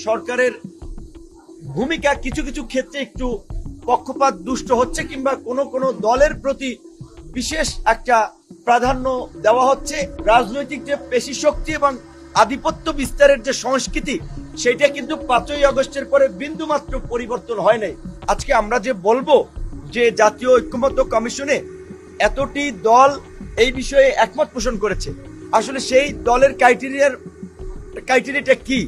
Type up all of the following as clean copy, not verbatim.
সরকারের ভূমিকা কিছু কিছু ক্ষেত্রে একটু পক্ষপাত দুষ্ট হচ্ছে কিংবা কোনো কোনো দলের প্রতি বিশেষ একটা প্রাধান্য দেওয়া হচ্ছে। রাজনৈতিক যে পেশি শক্তি এবং আধিপত্য বিস্তারের যে সংস্কৃতি সেটা কিন্তু 5ই আগস্টের পরে বিন্দুমাত্র পরিবর্তন হয় নাই। আজকে আমরা যে বলবো যে জাতীয় ঐক্যমত্য কমিশনে এতটি দল এই বিষয়ে একমত পোষণ করেছে, আসলে সেই দলের ক্রাইটেরিয়াটা কি?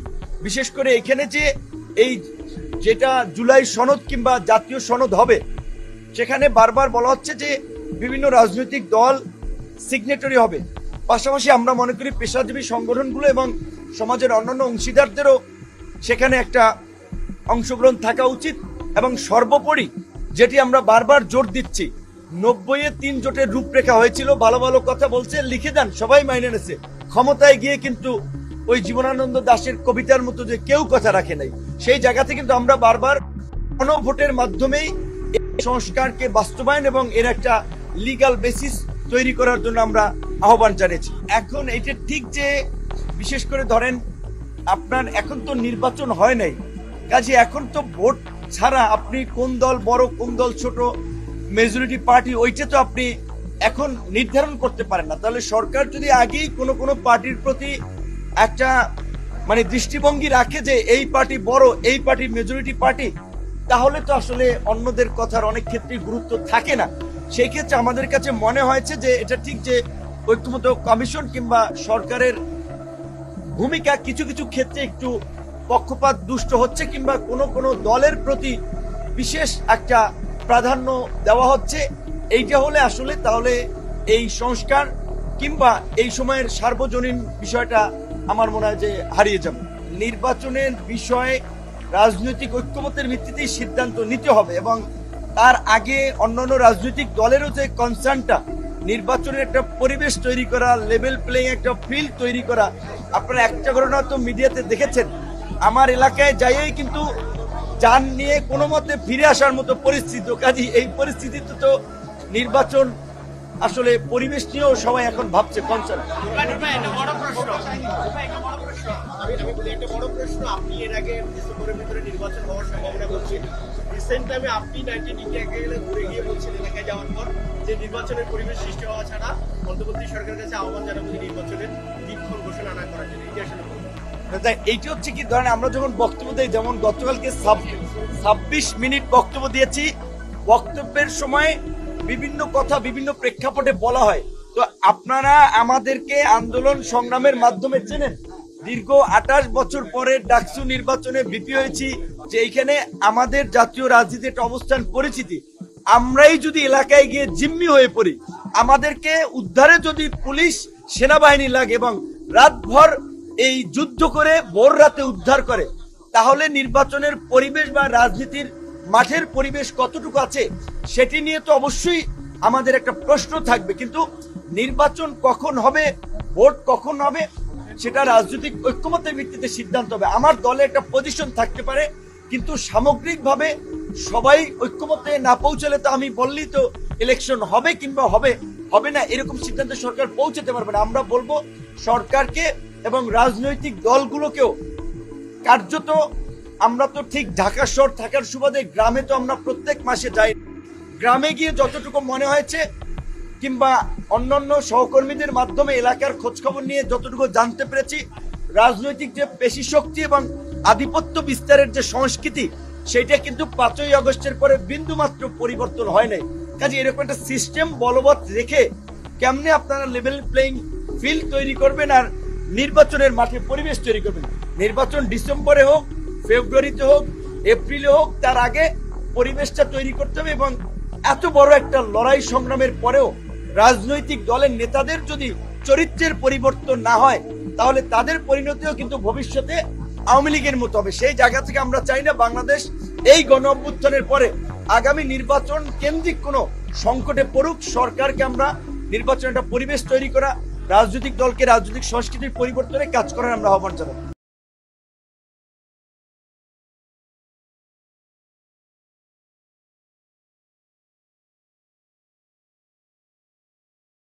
বিশেষ করে এখানে যে এই যেটা জুলাই সনদ কিংবা জাতীয় সনদ হবে সেখানে বারবার বলা হচ্ছে যে বিভিন্ন রাজনৈতিক দল সিগনেটরি হবে। পাশাপাশি আমরা মনে করি পেশাজীবী সংগঠনগুলো এবং সমাজের অন্যান্য অংশীদারদেরও সেখানে একটা অংশগ্রহণ থাকা উচিত। এবং সর্বোপরি যেটি আমরা বারবার জোর দিচ্ছি, 90-এ 3 জোটের রূপরেখা হয়েছিল, ভালো ভালো কথা বলছে, লিখে দেন, সবাই মাইনে নেছে। ক্ষমতায় গিয়ে কিন্তু ওই জীবনানন্দ দাশের কবিতার মতো যে কেউ কথা রাখে নাই, সেই জায়গাতে কিন্তু আমরা বারবার গণভোটের মাধ্যমেই সংস্কারকে বাস্তবায়ন এবং এর একটা লিগ্যাল বেসিস তৈরি করার জন্য আমরা আহ্বান জানিয়েছি। এখন এটা ঠিক যে বিশেষ করে ধরেন আপনার এখন তো নির্বাচন হয় নাই, কাজে এখন তো ভোট ছাড়া আপনি কোন দল বড় কোন দল ছোট, মেজরিটি পার্টি ওইটা তো আপনি এখন নির্ধারণ করতে পারেন না। তাহলে সরকার যদি আগেই কোনো পার্টির প্রতি একটা মানে দৃষ্টিভঙ্গি রাখে যে এই পার্টি বড়, এই পার্টি মেজরিটি পার্টি, তাহলে তো আসলে অন্যদের কথার অনেক ক্ষেত্রে গুরুত্ব থাকে না। সেই ক্ষেত্রে আমাদের কাছে মনে হয়েছে যে এটা ঠিক যে ঐক্যমত্য কমিশন কিংবা সরকারের ভূমিকা কিছু কিছু ক্ষেত্রে একটু পক্ষপাত দুষ্ট হচ্ছে কিংবা কোনো কোনো দলের প্রতি বিশেষ একটা প্রাধান্য দেওয়া হচ্ছে। এইটা হলে আসলে তাহলে এই সংস্কার কিংবা এই সময়ের সার্বজনীন বিষয়টা আমার মনে হয় যে হারিয়ে যাবে। নির্বাচনের বিষয়ে রাজনৈতিক ঐক্যমতের ভিত্তিতেই সিদ্ধান্ত নিতে হবে এবং তার আগে অন্যান্য রাজনৈতিক দলেরও যে কনসার্নটা, নির্বাচনের একটা পরিবেশ তৈরি করা, লেভেল প্লেইং একটা ফিল্ড তৈরি করা। আপনারা একটা ঘটনা তো মিডিয়াতে দেখেছেন, আমার এলাকায় যাইয়েই কিন্তু যান নিয়ে কোনো মতে ফিরে আসার মতো পরিস্থিতি। কাজে এই পরিস্থিতিতে তো নির্বাচন আসলে পরিবেশ নিয়েও সবাই এখন ভাবছে কনসার্ন। আপনি এর আগে ডিসেম্বরের ভিতরে নির্বাচন হওয়ার সম্ভাবনা করছেন, রিসেন্ট টাইমে আপনি 19 ঘুরে গিয়ে বলছেন এলাকায় যাওয়ার পর যে নির্বাচনের পরিবেশ সৃষ্টি হওয়া ছাড়া অন্তর্বর্তী সরকারের কাছে আহ্বান জানাবো যে নির্বাচনের দিনক্ষণ ঘোষণা না করার জন্য। এটি আসলে এইটা হচ্ছে কি, ধরেন আমরা যখন বক্তব্য দিই, যেমন গতকালকে 26 মিনিট বক্তব্য দিয়েছি, বক্তব্যের সময় বিভিন্ন কথা বিভিন্ন প্রেক্ষাপটে বলা হয়। তো আপনারা আমাদেরকে আন্দোলন সংগ্রামের মাধ্যমে চেনেন, দীর্ঘ 28 বছর পরে ডাকসু নির্বাচনে বিপি হয়েছি, যে এইখানে আমাদের জাতীয় রাজনীতির একটা অবস্থান পরিচিতি। আমরাই যদি এলাকায় গিয়ে জিম্মি হয়ে পড়ি, আমাদেরকে উদ্ধারে যদি পুলিশ সেনাবাহিনী লাগে এবং রাতভর এই যুদ্ধ করে ভোর রাতে উদ্ধার করে, তাহলে নির্বাচনের পরিবেশ বা রাজনীতির মাঠের পরিবেশ কতটুকু আছে সেটি নিয়ে তো অবশ্যই আমাদের একটা প্রশ্ন থাকবে। কিন্তু নির্বাচন কখন হবে, ভোট কখন হবে, সেটা রাজনৈতিক ঐক্যমতের ভিত্তিতে সিদ্ধান্ত হবে। আমার দলে একটা পজিশন থাকতে পারে, কিন্তু সামগ্রিকভাবে সবাই ঐক্যমতে না পৌঁছালে তো আমি বললেই তো ইলেকশন হবে কিংবা হবে না এরকম সিদ্ধান্তে সরকার পৌঁছাতে পারবে না। আমরা বলবো সরকারকে এবং রাজনৈতিক দলগুলোকেও কার্যত, আমরা তো ঠিক ঢাকা শহর থাকার সুবাদে গ্রামে তো আমরা প্রত্যেক মাসে যাই, গ্রামে গিয়ে যতটুকু মনে হয়েছে কিংবা অন্যান্য সহকর্মীদের মাধ্যমে এলাকার খোঁজখবর নিয়ে যতটুকু জানতে পেরেছি, রাজনৈতিক যে পেশি শক্তি এবং আধিপত্য বিস্তারের যে সংস্কৃতি সেটা কিন্তু 5ই আগস্টের পরে বিন্দুমাত্র পরিবর্তন হয় নাই। কাজে এরকম একটা সিস্টেম বলবৎ রেখে কেমনে আপনারা লেভেল প্লেইং ফিল্ড তৈরি করবেন আর নির্বাচনের মাঠে পরিবেশ তৈরি করবেন? নির্বাচন ডিসেম্বরে হোক, ফেব্রুয়ারিতে হোক, এপ্রিলে হোক, তার আগে পরিবেশটা তৈরি করতে হবে। এবং এত বড় একটা লড়াই সংগ্রামের পরেও রাজনৈতিক দলের নেতাদের যদি চরিত্রের পরিবর্তন না হয়, তাহলে তাদের পরিণতিও কিন্তু ভবিষ্যতে আওয়ামী লীগের মতো হবে। সেই জায়গা থেকে আমরা চাই না বাংলাদেশ এই গণ অভ্যুত্থানের পরে আগামী নির্বাচন কেন্দ্রিক কোনো সংকটে পড়ুক। সরকারকে আমরা নির্বাচনের একটা পরিবেশ তৈরি করা, রাজনৈতিক দলকে রাজনৈতিক সংস্কৃতির পরিবর্তনে কাজ করার আমরা আহ্বান জানাবো।